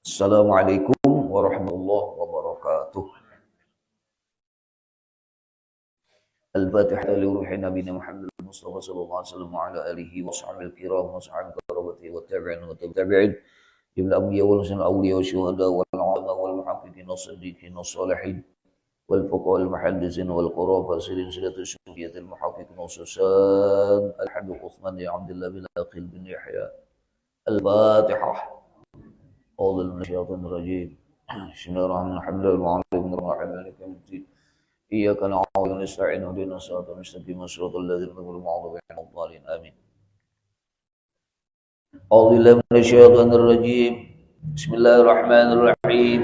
Assalamualaikum warahmatullahi wabarakatuh. Al-Fatihah li ruhi Nabi Muhammad Mustafa sallallahu alaihi wasallam wa ala alihi wa sahbihi al-kiram wa sahbihi karabati wa tabi'in wa tabi'in jumlah anbiya wal rusul awliya wa syuhada wal ulama wal muhaqqiqin was-siddiqin was-salihin wal fuqaha wal muhaddisin wal qurra fasirin silatul syuhiyat al muhaqqiqin was-susan al-habib Uthman ya Abdullah bin Aqil bin Yahya. Al-Fatihah. أعوذ من الشيطان الرجيم بسم الله الرحمن الرحيم مالك يوم الدين إياك نعبد ونستعين اهدنا الصراط المستقيم صراط الذين أنعمت عليهم غير المغضوب عليهم آمين أعوذ بالله من الشيطان الرجيم بسم الله الرحمن الرحيم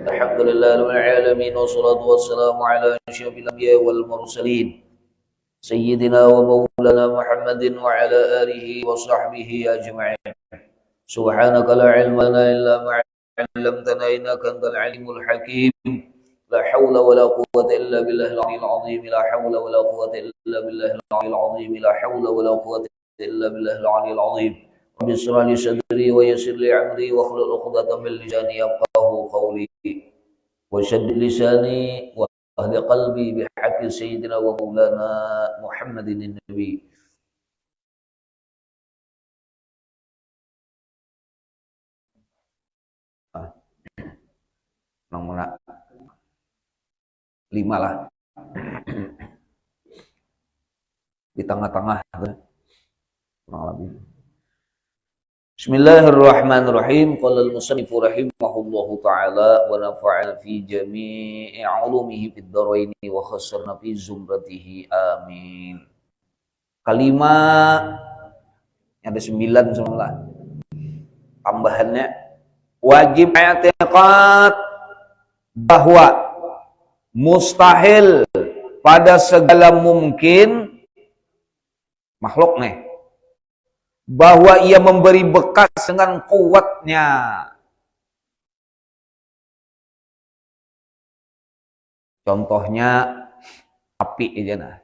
الحمد لله رب العالمين والصلاة والسلام على أشرف الأنبياء والمرسلين سيدنا ومولانا محمد وعلى آله وصحبه أجمعين سبحانك لا علم لنا إلا ما علمتنا إنك أنت العليم الحكيم لا حول ولا قوة إلا بالله العلي العظيم لا حول ولا قوة إلا بالله العلي العظيم لا حول ولا قوة إلا بالله العلي العظيم رب اشرح لي صدري ويسر لي أمري واحلل عقدة من لساني يفقهوا قولي وشدد لساني واهد قلبي بحق سيدنا ومولانا محمد النبي. Nomor 5 lah di tengah-tengah kurang lebih. Bismillahirrahmanirrahim. Qala al-musannif rahimahullahu taala wa nafa'ana fi jami'i 'ulumihi fid dharain wa khassarna fi zumratihi amin. Kalimat ada 9 semula. Tambahannya wajib i'tiqad bahwa mustahil pada segala mungkin makhluk nih bahwa ia memberi bekas dengan kuatnya. Contohnya api aja nah.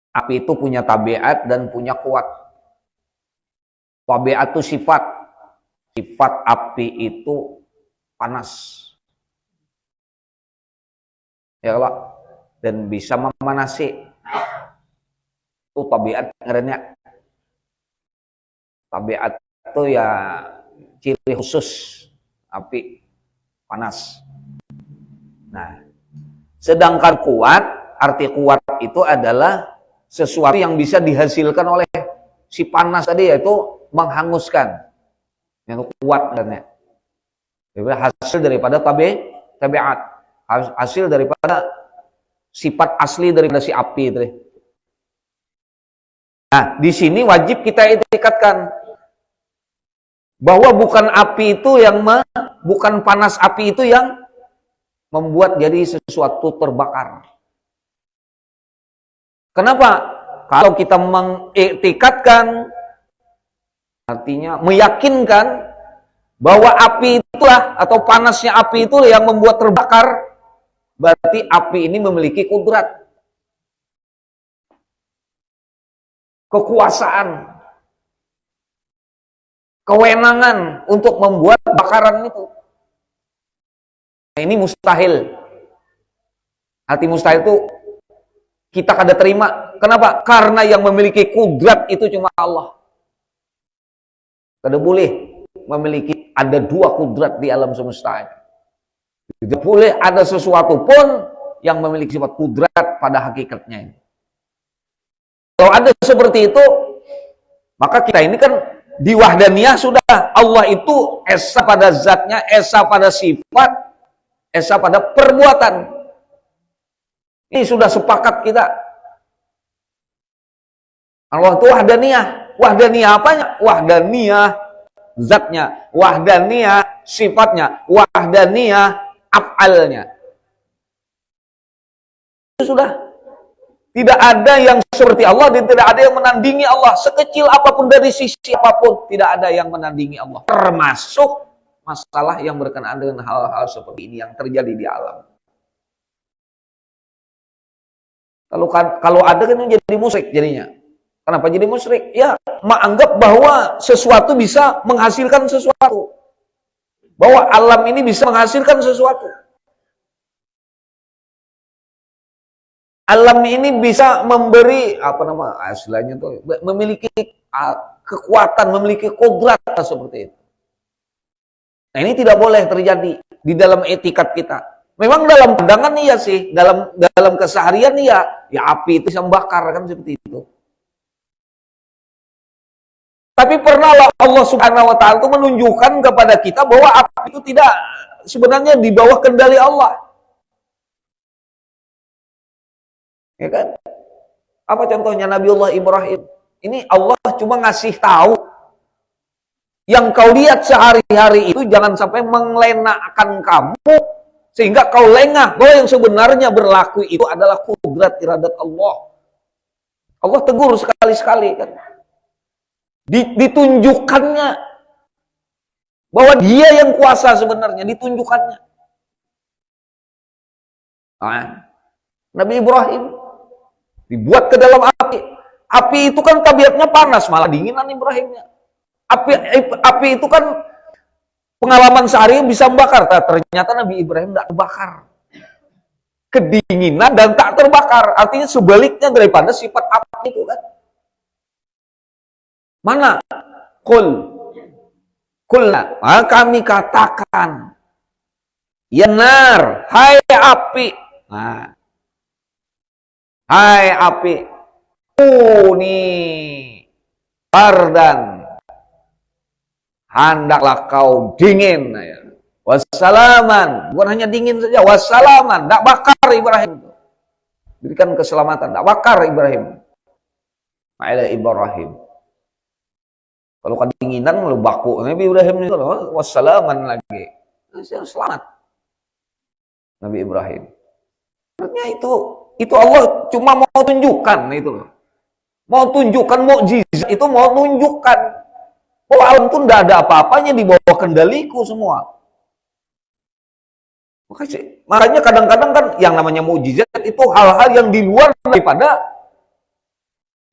Api itu punya tabiat dan punya kuat. Tabiat itu sifat. Sifat api itu panas. Ya Allah, dan bisa memanasi. Itu tabiat ngarannya. Tabiat itu ya ciri khusus api panas. Nah, sedangkan kuat, arti kuat itu adalah sesuatu yang bisa dihasilkan oleh si panas tadi, yaitu menghanguskan. Yang kuat katanya. Hasil daripada tabiat, hasil daripada sifat asli daripada si api itu. Nah, di sini wajib kita ikatkan bahwa bukan api itu yang bukan panas api itu yang membuat jadi sesuatu terbakar. Kenapa? Kalau kita mengiktikadkan, artinya meyakinkan bahwa api itulah atau panasnya api itu yang membuat terbakar, berarti api ini memiliki kudrat, kekuasaan, kewenangan untuk membuat bakaran itu. Nah, ini mustahil. Arti mustahil itu kita kada terima. Kenapa? Karena yang memiliki kudrat itu cuma Allah. Kada boleh memiliki ada dua kudrat di alam semesta ini. Tidak boleh ada sesuatu pun yang memiliki sifat kudrat pada hakikatnya ini. Kalau ada seperti itu, maka kita ini kan di wahdaniyah sudah. Allah itu esa pada zatnya, esa pada sifat, esa pada perbuatan. Ini sudah sepakat kita. Allah itu wahdaniyah. Wahdaniyah apanya? Wahdaniyah zatnya, wahdaniyah sifatnya, wahdaniyah af'alnya. Itu sudah. Tidak ada yang seperti Allah dan tidak ada yang menandingi Allah. Sekecil apapun dari sisi apapun, tidak ada yang menandingi Allah. Termasuk masalah yang berkenaan dengan hal-hal seperti ini yang terjadi di alam. Kalau ada kan jadi musyrik jadinya. Kenapa jadi musyrik? Ya, menganggap bahwa sesuatu bisa menghasilkan sesuatu. Bahwa alam ini bisa menghasilkan sesuatu. Alam ini bisa memberi, istilahnya tuh, memiliki kekuatan, memiliki kodrat seperti itu. Nah, ini tidak boleh terjadi di dalam etikat kita. Memang dalam pandangan iya sih, dalam keseharian iya, ya api itu bisa membakar kan seperti itu. Tapi pernahlah Allah Subhanahu wa taala itu menunjukkan kepada kita bahwa api itu tidak sebenarnya di bawah kendali Allah. Ya kan? Apa contohnya Nabiullah Ibrahim? Ini Allah cuma ngasih tahu yang kau lihat sehari-hari itu jangan sampai mengelakkan kamu sehingga kau lengah bahwa yang sebenarnya berlaku itu adalah kudrat iradat Allah. Allah tegur sekali-sekali kan. Ditunjukkannya bahwa dia yang kuasa sebenarnya, ditunjukkannya. Nah, Nabi Ibrahim dibuat ke dalam api. Api itu kan tabiatnya panas, malah dinginan Ibrahimnya. Api itu kan pengalaman sehari bisa membakar. Ternyata Nabi Ibrahim tidak terbakar. Kedinginan dan tak terbakar. Artinya sebaliknya daripada sifat api itu kan. Mana? Kulna. Maka kami katakan. Ya nar. Hai api. Nah. Hai api. Kuni. Bardan. Hendaklah kau dingin. Wassalaman. Bukan hanya dingin saja. Wassalaman. Tak bakar Ibrahim. Berikan keselamatan. Tak bakar Ibrahim. Ma'ila Ibrahim. Kalau kedinginan lu baku Nabi Ibrahim itu wassalaman lagi. Selamat. Nabi Ibrahim. Artinya itu Allah cuma mau tunjukkan itu loh. Mau tunjukkan mukjizat itu mau tunjukkan bahwa alam pun tidak ada apa-apanya di bawah kendaliku semua. Makanya kadang-kadang kan yang namanya mukjizat itu hal-hal yang di luar daripada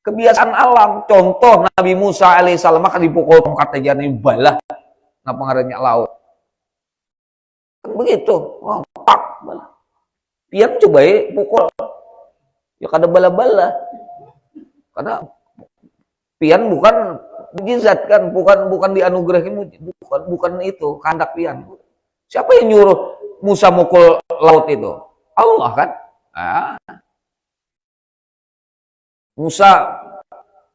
kebiasaan alam. Contoh Nabi Musa alaihissalam akan dipukul tongkat aja nih balah. Nah pengaruhnya laut. Begitu. Wah, pak balah. Pian coba pukul. Ya kada bala-bala. Karena pian bukan mukjizat kan, bukan dianugerahi bukan itu kehendak pian. Siapa yang nyuruh Musa mukul laut itu? Allah kan? Ah. Musa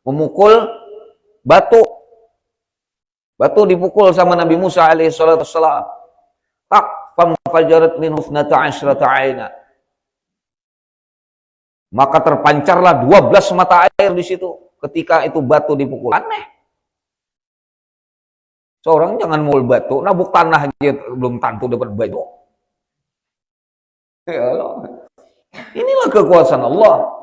memukul batu. Batu dipukul sama Nabi Musa alaihi salatu wassalam. Tak famfajarat minhu 12 aina. Maka terpancarlah 12 mata air di situ ketika itu batu dipukul. Aneh. Seorang jangan mukul batu, nabuk tanah aja belum tentu dapat batu. Ya Allah. Inilah kekuasaan Allah.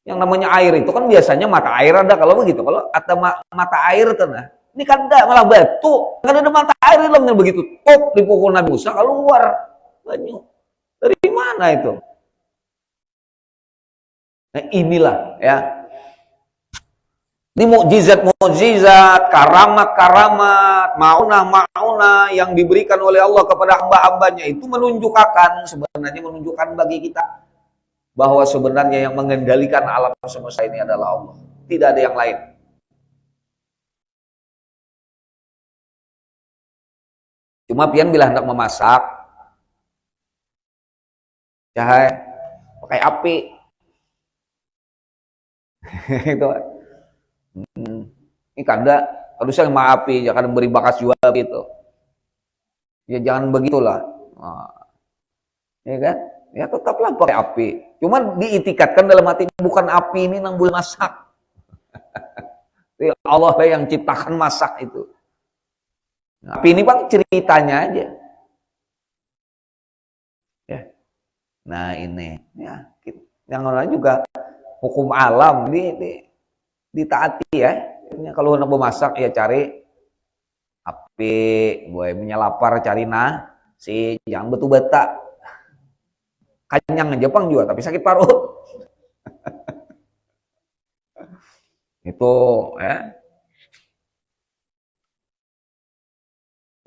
Yang namanya air itu kan biasanya mata air ada kalau begitu. Kalau ada mata air tanah. Ini kan enggak, malah batu. Kan ada mata air di dalamnya begitu. Top dipukul Nabi Musa keluar banyu. Dari mana itu? Nah, inilah ya. Ini mukjizat-mukjizat, karamat-karamat, maunah-maunah yang diberikan oleh Allah kepada hamba-hambanya itu menunjukkan sebenarnya bagi kita bahwa sebenarnya yang mengendalikan alam semesta ini adalah Allah. Tidak ada yang lain. Cuma pian bila hendak memasak, cahaya pakai api. Itu. Ini kada, harusnya sama api, jangan beri bakas juga gitu. Ya jangan begitulah. Nah, ya kan? Ya tetaplah pakai api. Cuma diitikatkan dalam hati bukan api ini yang boleh masak. Allah lah yang ciptakan masak itu. Api ini bang ceritanya aja. Ya. Nah ini, ya, yang lain juga hukum alam ditaati ya. Kalau nak memasak ya cari api, gue menyelapar cari nasi, jangan betul bata. Kanyang Jepang juga tapi sakit parut. Itu ya.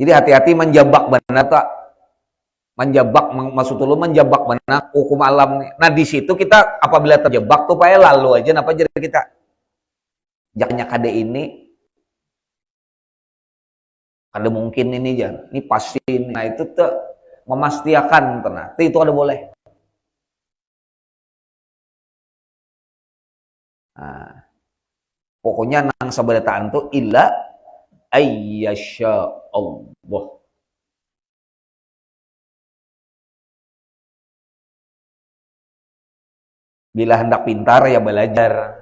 Jadi hati-hati menjebak benar tak? Menjebak maksud lu menjebak benar hukum alam. Nah di situ kita apabila terjebak tuh pakai lalu aja apa jadi kita jaknya kade ini ada mungkin ini jangan ini pasti ini. Nah itu tuh memastikan tenang itu ada boleh. Nah, pokoknya nang sabadataan tuh illa ayyasya Allah. Bila hendak pintar ya belajar.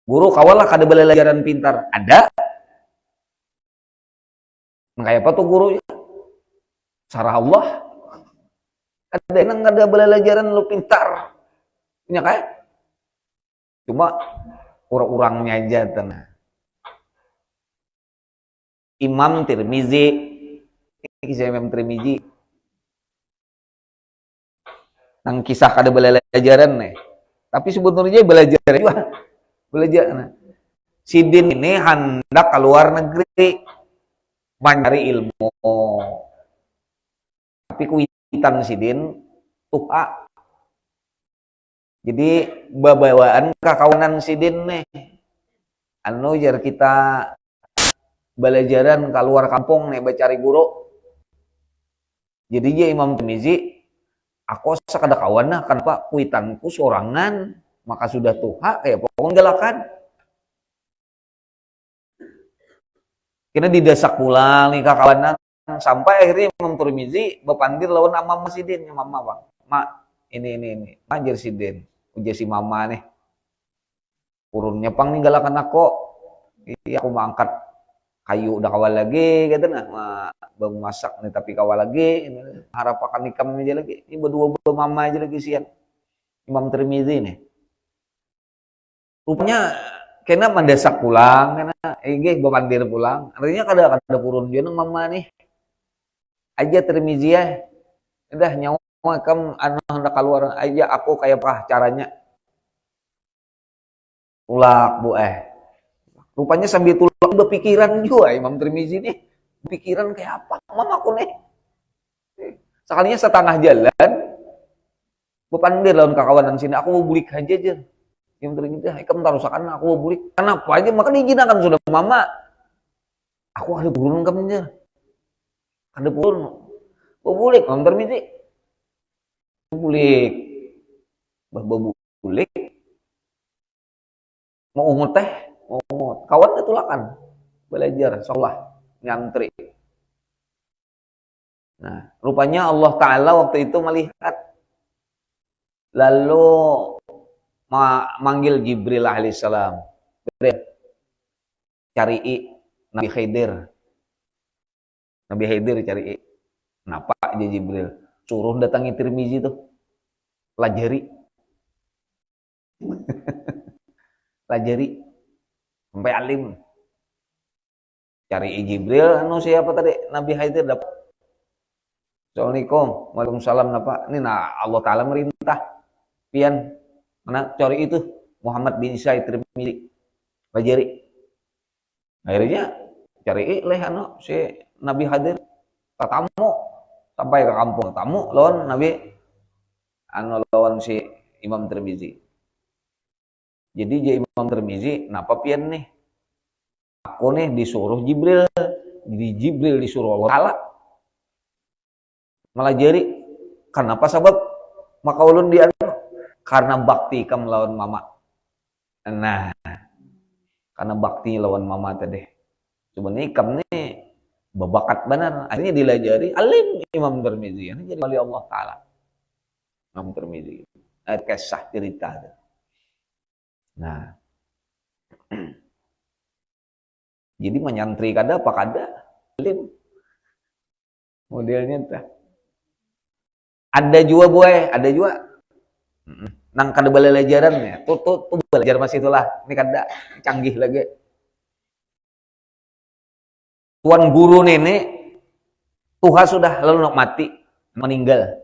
Guru kawalah kada belajaran pintar. Ada. Kayak apa tuh gurunya? Sarah Allah. Ada yang kada belajaran lu pintar. Punya kayak? Cuma orang-orangnya aja tenang. Imam Tirmizi. Kisah Imam Tirmizi. Nang kisah kada belajaran nih. Tapi sebetulnya belajar juga. Belajar. Sidin ini hendak keluar negeri mencari ilmu. Tapi kuitan Sidin tuha. Jadi babawaan kakawanan Sidin nih. Anu jar kita belajaran keluar kampung nih bacari guru. Jadi dia Imam Tirmizi aku sakada kawan nah kan Pak kuitanku sorangan maka sudah tuha kayak pokoknya galakan kena didesak pulang nih kakawanan sampai akhirnya Imam Tirmizi bepandir lawan ama Sidin mama bang mak ini majer Sidin ujar si mama nih urunnya pang nih galakan aku iya aku mau angkat kayu udah kawal lagi gitu nah baru masak nih tapi kawal lagi harap akan nikam aja lagi ini berdua mama aja lagi siang Imam Tirmizi nih rupanya kena mendesak pulang kena bepandir pulang artinya kada purun dia mama nih aja Tirmizi ya udah nyawa kamu anu hendak keluar aja aku kayak apa caranya ulak bu rupanya sambil tulang berpikiran juga Imam Tirmizi nih pikiran kayak apa mamaku nih sekalinya setengah jalan bepandir lawan kakawanan sini aku mau bulik aja Imam Tirmizi kamu tarusakan aku mau bulik kenapa aja maka diizinakan sudah mama aku ada burung kamu aja ada burung mau bulik Imam Tirmizi bulik bulik mau ungut teh kawan ketulakan belajar sholat nyantri. Nah, rupanya Allah Ta'ala waktu itu melihat lalu manggil Jibril alaihissalam cari Nabi Khidir cari kenapa aja Jibril suruh datangi Tirmizi tuh pelajari sampai alim cari Jibril anu siapa tadi Nabi Khidir dapat Assalamualaikum waalaikumsalam napa ini nah Allah Ta'ala merintah pian mana cari itu Muhammad bin Isa Tirmizi pelajari akhirnya cari leh anu si Nabi Khidir tamu sampai ke kampung tamu lawan Nabi anu lawan si Imam Tirmizi jadi je Imam Tirmizi napa pian nih aku nih disuruh Jibril disuruh Allah Ta'ala melajari kenapa sebab maka ulun dia karena bakti kam lawan mama nah karena bakti lawan mama tadi sebenarnya kam nih babakat benar akhirnya dilajari alim Imam Tirmizi ini jadi wali Allah Ta'ala Imam Tirmizi kisah cerita nah jadi menyantri kada apa kada alim modelnya entah ada juga nang kada belajaran ya tuh belajar masih itulah ini kada canggih lagi tuan guru nenek Tuhan sudah lalu nak mati meninggal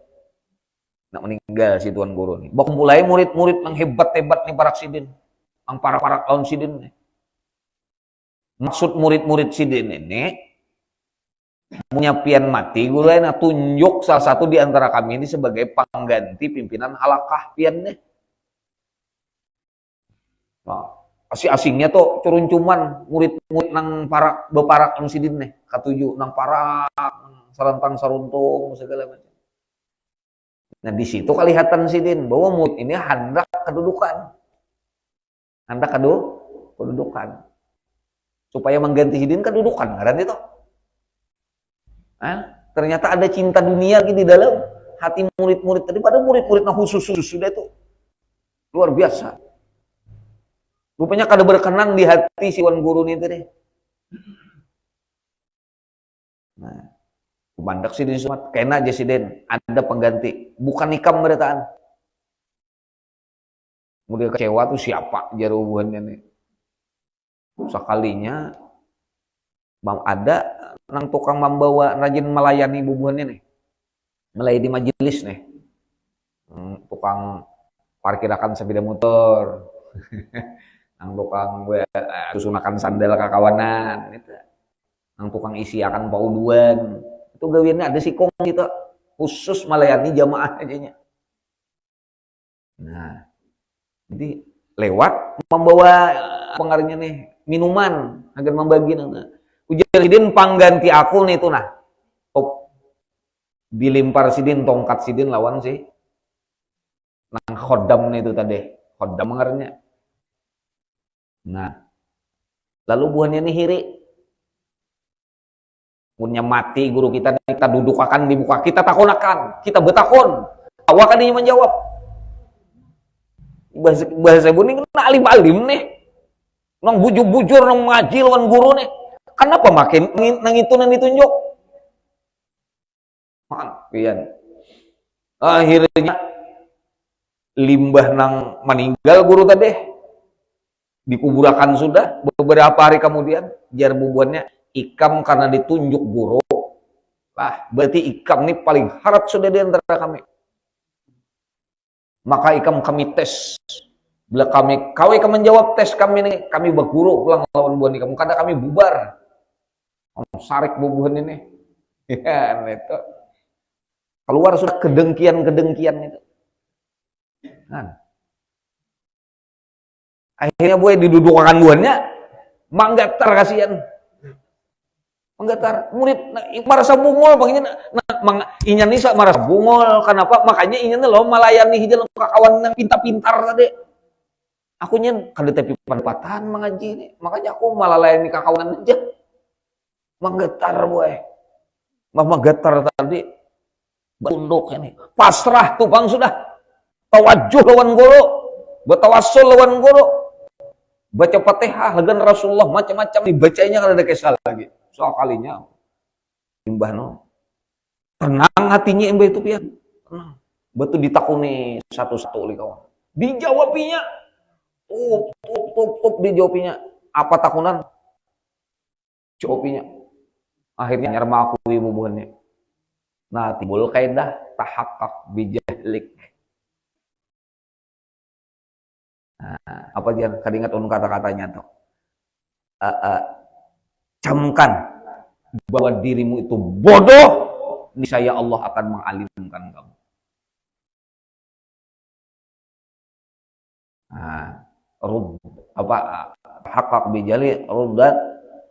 si tuan guru nih bak mulai murid-murid yang hebat nih para sidin ang para-para lawan sidin. Maksud murid-murid sidin ini punya pian mati, gulai na tunjuk salah satu di antara kami ini sebagai pengganti pimpinan halakah pian nih. Nah, asing-asingnya tuh curun cuman murid-murid nang para beparak nang sidin nih, katuju nang parak, sarantang saruntung segala macam. Nah di situ kelihatan sidin bahwa murid ini hendak kedudukan, kedudukan supaya mengganti sidin kedudukan, kan itu. Ternyata ada cinta dunia di dalam hati murid-murid tadi, pada murid-murid nah khusus sudah itu luar biasa. Rupanya kada berkenan di hati si wan guru ini tadi. Nah, kumandak sidin sumat, kena aja sidin, ada pengganti, bukan nikam berataan. Kemudian kecewa tuh siapa jar hubungannya nih. Sekalinya ada nang tukang membawa rajin melayani bubuhannya nih, melayani majelis nih, tukang parkirakan sepeda motor, nang tukang susunakan sandal kakawanan, itu, nang tukang isi akan pauduan, itu gawiannya ada sikong gitu, khusus melayani jamaah aja. Nah, jadi lewat membawa pengaruhnya nih minuman agar membagi nana. Ujar sidin pangganti aku nih tuh nah. Dilimpar sidin tongkat sidin lawan sih. Nang khodam nih itu tadi. Khodam mengarnya. Nah. Lalu buahnya nih hiri. Punya mati guru kita duduk akan di muka kita takonakan. Kita betakon. Awak dia menjawab. Bahasa ibu ini kena alim-alim nih. Nang bujur-bujur nang ngaji lawan guru nih. Kenapa makin nang itu nang ditunjuk? Pian. Akhirnya limbah nang meninggal guru tadi dikuburakan sudah beberapa hari kemudian jar bubuannya ikam karena ditunjuk guru. Lah, berarti ikam nih paling harap sudah di antara kami. Maka ikam kami tes. Bila kau menjawab tes kami nih, kami berguru pulang lawan buan kamu. Kadang kami bubar. Sarik bubuhan ini. Ya, itu. Keluar sudah kedengkian itu. Kan. Akhirnya boy didudukan buannya, manggatar kasihan. Manggatar murid marasa bungol bangnya inya nisa marasa bungol. Kenapa? Makanya inya lo melayani hijau kawan yang pintar-pintar tadi. Aku nyen kada tapi panpatan mengaji nih. Makanya aku malah layani kakawanan aja. Manggetar boy. Manggetar tadi tunduk ini. Pasrah tuh bang sudah. Tawajuh lawan guru. Bertawassul lawan guru. Baca Fatihah lagan Rasulullah macam-macam dibacanya kada ada kesal lagi. Soal kalinya imbah no. Tenang hatinya imbah itu pian. Tenang. Betul ditakuni satu-satu oleh kawan. Dijawabinya. Tup dijawabinya. Apa takunan? Jawabinya. Akhirnya nyerma aku ibu buhannya. Nah, timbul kaidah tahaqqaq bijahlik. Nah, apa dia kadingat kata-katanya tuh? Camkan bahwa dirimu itu bodoh, niscaya Allah akan mengalimkan kamu. Nah, haqqaq bijali ruddat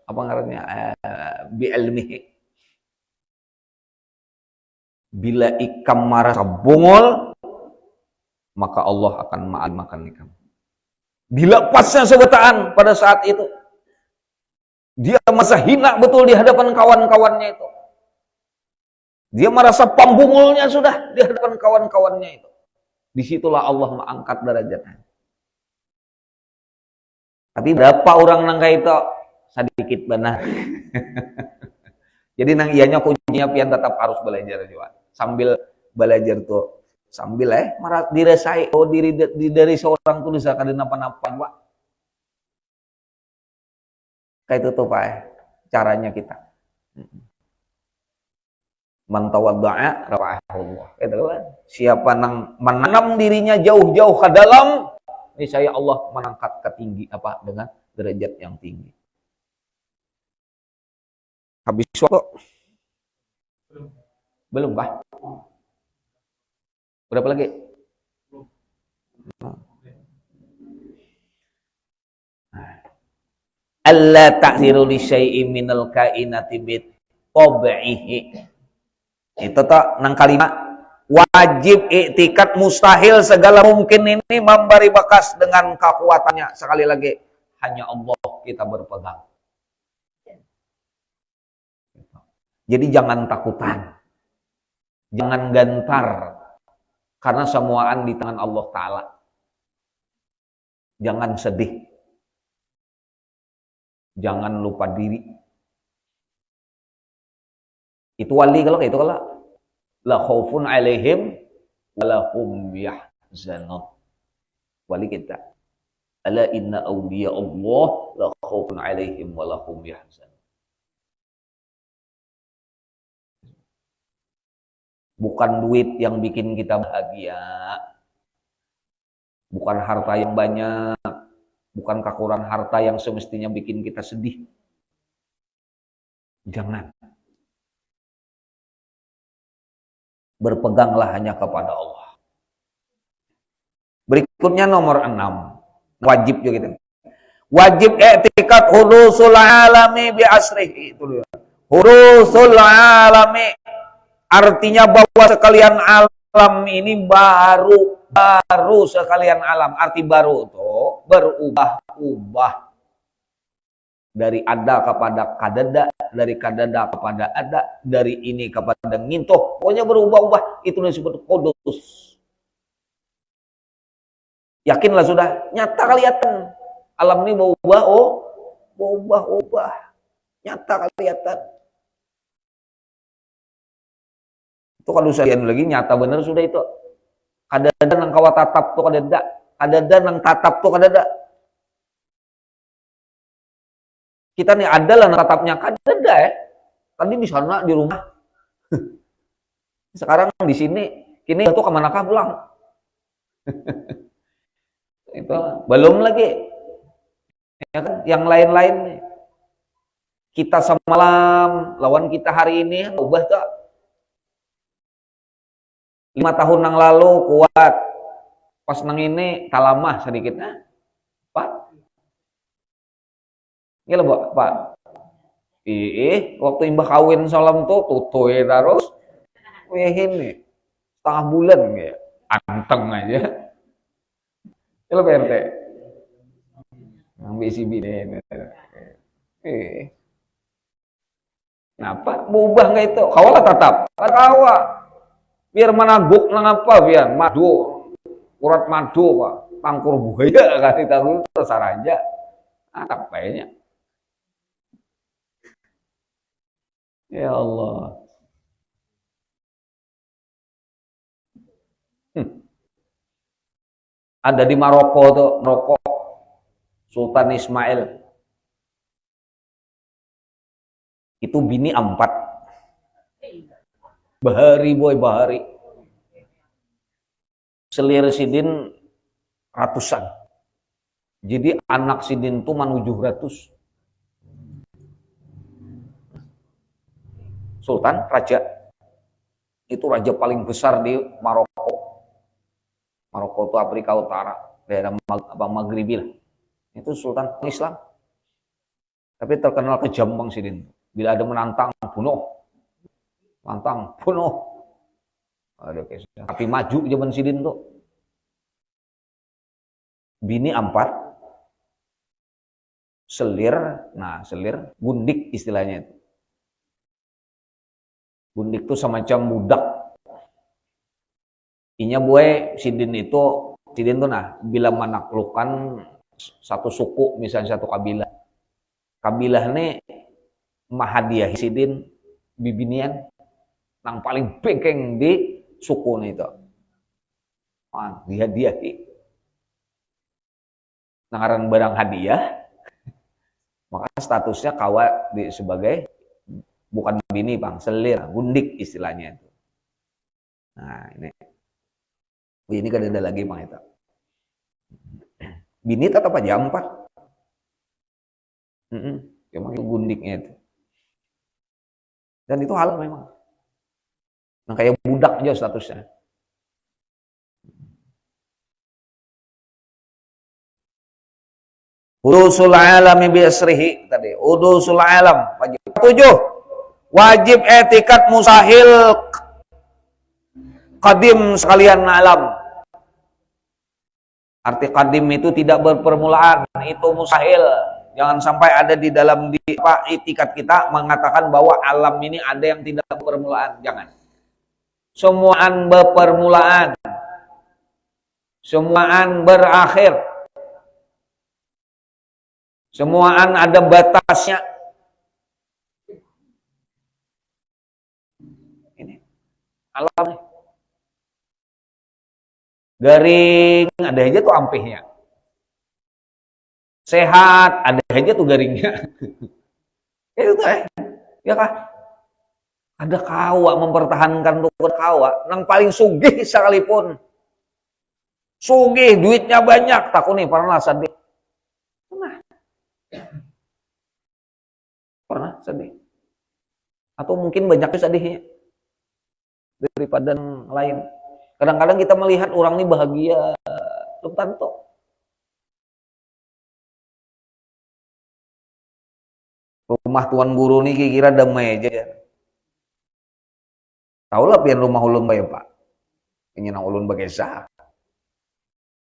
apa ngarannya bi ilmihi. Bila ikam marah bungol, maka Allah akan mengalimkan kamu. Bila pasnya sebetaan pada saat itu, dia merasa hina betul di hadapan kawan-kawannya itu. Dia merasa pambungulnya sudah di hadapan kawan-kawannya itu. Disitulah Allah mengangkat derajatnya. Tapi berapa orang nangka itu sedikit benar. Jadi nang ianya kuncinya pian tetap harus belajar juga. Sambil belajar tuh, sambil marah diresai diri dari seorang tuh bisa kada napa-napa, Pak. Kayak itu tuh Pak, caranya kita. Man tawadda'a rafa'ahu Allah. Itu kan. Siapa nang menanam dirinya jauh-jauh ke dalam niscaya Allah mengangkat ke tinggi dengan derajat yang tinggi. Habis waktu? Belum, Pak? Berapa lagi? Alla ta'ziru li syai'in minal kainati bit tabi'ihi. Itu tak nang kalimat wajib iktikad, mustahil segala mungkin ini memberi bekas dengan kekuatannya. Sekali lagi, hanya Allah kita berpegang. Jadi jangan takutan, jangan gentar, karena semuaan di tangan Allah Ta'ala. Jangan sedih, jangan lupa diri. Itu wali kalau itu la khaufun alaihim wala hum yahzanun. Wali kita. Ala inna awliya Allah la khaufun alaihim wala hum yahzanun. Bukan duit yang bikin kita bahagia, bukan harta yang banyak, bukan kekurangan harta yang semestinya bikin kita sedih. Jangan. Berpeganglah hanya kepada Allah. Berikutnya nomor 6. Wajib juga gitu. Wajib i'tikad hudusul alami bi asrihi. Itu dia. Hudusul alami artinya bahwa sekalian alam ini baru sekalian alam. Arti baru itu berubah-ubah. Dari ada kepada kadada, dari kadada kepada ada, dari ini kepada ngintoh. Pokoknya berubah-ubah. Itu disebut kudus. Yakinlah sudah, nyata kelihatan. Alam ini berubah, berubah-ubah. Nyata kelihatan. Itu kalau saya lagi nyata benar sudah itu. Kadada nang kawa tatap tuh kadada. Kadada nang tatap tuh kadada. Kita nih adalah nang tatapnya kadada ya. Tadi di sana di rumah. Sekarang di sini. Kini itu kemanakah pulang? Itu belum lagi. Ya kan? Yang lain-lain nih. Kita semalam lawan kita hari ini ubah tak? 5 tahun yang lalu kuat, pas nang ini talamah sedikitnya, Pak. Iya loh, Pak. Waktu imbah kawin salam tuh tutoy terus, ini setengah bulan ya, anteng aja. Iya loh PRT. Yang BCB ini. Kenapa? Berubah nggak itu? Kawalah tetap, kawa. Biar menaguk nang apa biar madu urat madu Pak tangkur buaya kan itu terus aja apa ya Allah ada di Maroko tuh Sultan Ismail itu bini 4 bahari selir sidin ratusan. Jadi anak sidin itu man 700. Sultan raja itu raja paling besar di Maroko. Maroko itu Afrika Utara, daerah Maghribi lah. Itu Sultan Islam. Tapi terkenal kejam bang sidin. Bila ada menantang bunuh. Lantang, bunuh. Tapi maju zaman sidin tuh. Bini 4. Selir, selir, gundik istilahnya itu. Gundik itu semacam budak. Inya buai sidin tuh bila menaklukkan satu suku, misalnya satu kabilah. Kabilah ini mahadiah sidin bibinian yang paling bengkeng di suku itu. Dihadiahi. Nangaran barang hadiah, maka statusnya kawa sebagai bukan bini bang, selir, gundik istilahnya itu. Nah ini kan ada lagi bang itu. Binit atau apa jampat? Cuma gundiknya itu. Dan itu halal memang. Nah kayak budak aja statusnya. Udusul alami biasrihi tadi. Udusul alam wajib. 7. Wajib etikat musahil qadim sekalian alam. Arti qadim itu tidak berpermulaan, itu mustahil. Jangan sampai ada di dalam itikat kita mengatakan bahwa alam ini ada yang tidak berpermulaan. Jangan. Semuaan berpermulaan. Semuaan berakhir. Semuaan ada batasnya. Ini alam. Garing ada aja tuh ampihnya. Sehat ada aja tuh garingnya. Itu ya kah? Ada kawa mempertahankan tuh kawa. Nang paling sugih sekalipun. Sugih, duitnya banyak. Takut nih pernah sedih. Pernah sedih. Atau mungkin banyak sedihnya daripada yang lain. Kadang-kadang kita melihat orang ini bahagia, belum tentu. Rumah tuan guru ini kira-kira damai aja. Tahu lah pian rumah ulun bae Pak. Ini nang ulun bagai sah.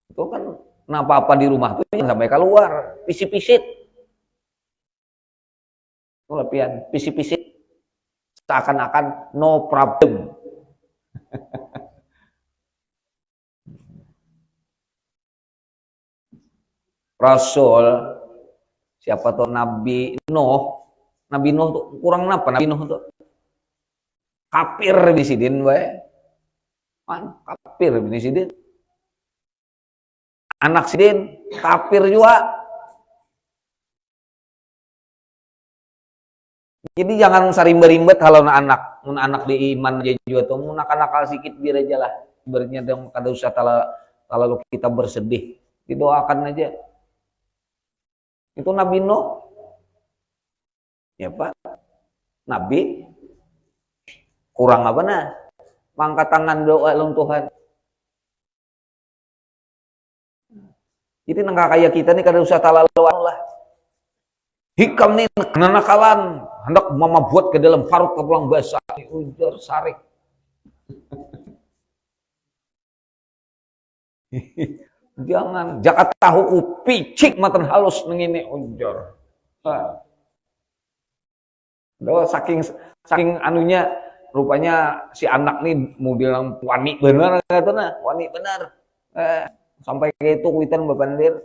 Itu kan apa-apa di rumah tuh jangan sampai keluar, pisit-pisit. Itu lah pian, pisit-pisit. Seakan-akan no problem. Rasul siapa tuh Nabi Nuh tuh kurang apa Nabi Nuh tuh kafir di sidin wae kafir di sidin anak sidin kafir juga jadi jangan sarimba-rimbat kalau anak di iman aja juga tuh nakal sedikit biar aja lah ibaratnya dong kada usah kalau kita bersedih didoakan aja. Itu Nabi Nuh. Ya Pak. Nabi. Kurang apa nah? Mangkat tangan doa long Tuhan. Jadi nangka kayak kita nih kada usah talaluan lah. Hikam nih kenakalan. Hendak mama buat ke dalam parut kepulang basah. Ujar sarik. Jangan jakat tahu picik matan halus ngene unjor. Saking anunya rupanya si anak nih mau bilang wani benar katanya, wani benar. Sampai kayak itu kuitan bepandir.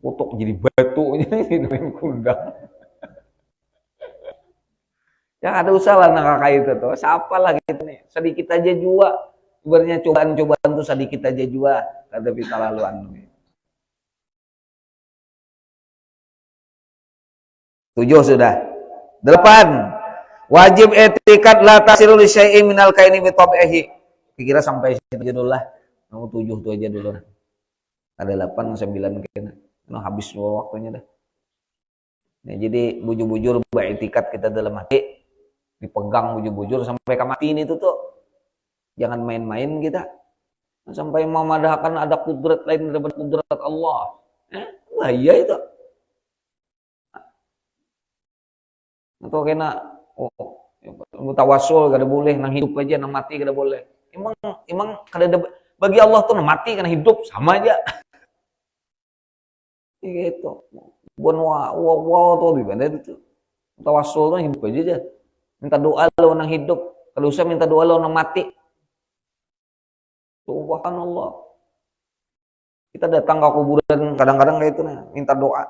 Kutuk jadi batu jadi kundang. Ya ada usaha lah nakaka itu tuh. Siapa lah gitu nih. Sedikit aja jua. Sebenarnya cobaan-cobaan itu sedikit aja juga kada bisa laluan. 7 sudah. 8. Wajib etikat la tasiru li syai'in minal kaini bi tabi'ihi. Kira sampai situ aja dulu lah. Nomor 7 itu aja dulu. Ada 8 9 mungkin. Nah, habis waktunya dah. Nah, jadi bujur-bujur beretikat kita dalam hati dipegang bujur-bujur sampai kematiin itu tuh. Jangan main-main kita. Sampai memadahkan ada kudrat lain daripada kudrat Allah. Bahaya itu. Atau kena mutawasul kada boleh, nang hidup aja nang mati kada boleh. Emang kada bagi Allah tuh nang mati kana hidup sama aja. Gitu. Buan wow tuh di mana itu. Mutawasul tuh hidup aja. Minta doa lo nang hidup. Kalau usah minta doa lo nang mati. Subhanallah. Kita datang ke kuburan kadang-kadang kayak itu nih, minta doa.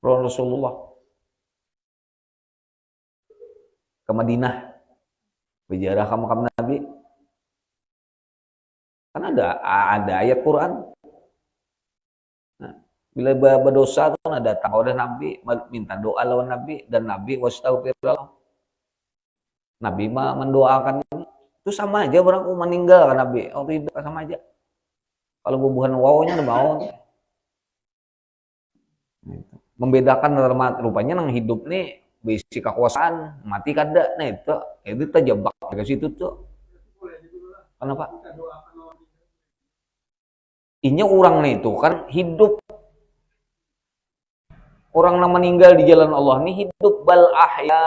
Rasulullah ke Madinah, berziarah ke makam Nabi. Kan ada ayat Quran. Nah, bila berdosa tuh datang oleh Nabi, minta doa lawan Nabi dan Nabi wastaghfirullah. Nabi mah mendoakan. Itu sama aja orang meninggal kan Nabi, waktu hidup sama aja. Kalau bubuhan wawnya ada mau. Membedakan rupanya nang hidup nih besi kekuasaan mati kada, nah itu terjebak ke situ tuh. Kenapa? Inya orang nih itu kan hidup, orang yang meninggal di jalan Allah nih hidup bal ahya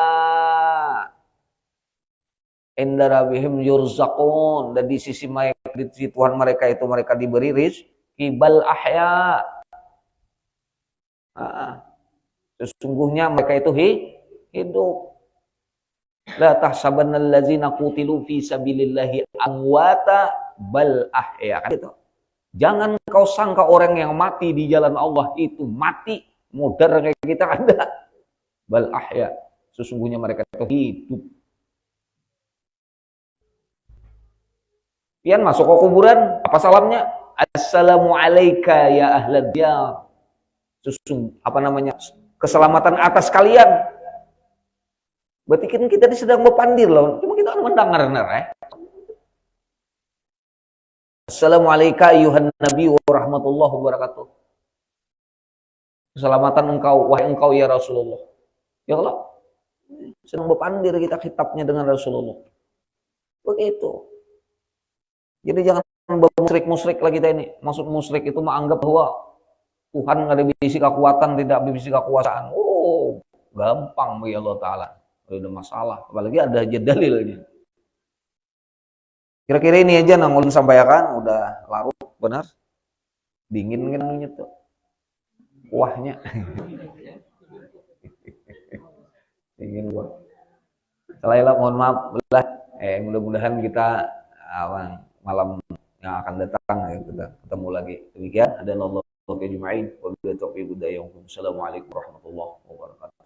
inda rabbihim yurzaqun, dan di sisi mereka, di sisi Tuhan mereka itu mereka diberi rizki bal ahya. Sesungguhnya mereka itu hidup. La tahsabanna allazina qutilu fi sabilillahi amwata bal ahya. Kan itu. Jangan kau sangka orang yang mati di jalan Allah itu mati, modar kayak kita ada. Bal ahya. Sesungguhnya mereka itu hidup. Pian masuk ke kuburan, apa salamnya? Assalamu alayka ya ahlad diyar. Keselamatan atas kalian. Berarti kan kita sedang berpandir loh. Cuma kita kan mendengar Assalamualaikum ayuhan nabi wa rahmatullahi wabarakatuh. Keselamatan engkau, wahai engkau ya Rasulullah. Ya Allah, sedang berpandir kita kitabnya dengan Rasulullah. Begitu. Jadi jangan musyrik-musyrik lagi kita ini. Maksud musyrik itu menganggap bahwa Tuhan nggak ada bisi kekuatan, tidak bisi kekuasaan. Oh, gampang bagi Allah Ta'ala. Tidak ada masalah. Apalagi ada aja dalilnya. Kira-kira ini aja yang ulun sampaikan. Udah larut, benar. Dingin kan tuh. Kuahnya. Dingin gua. Selain mohon maaf. Mudah-mudahan kita malam yang akan datang kita ketemu lagi. Demikian. Ada Allah. Assalamualaikum warahmatullahi wabarakatuh.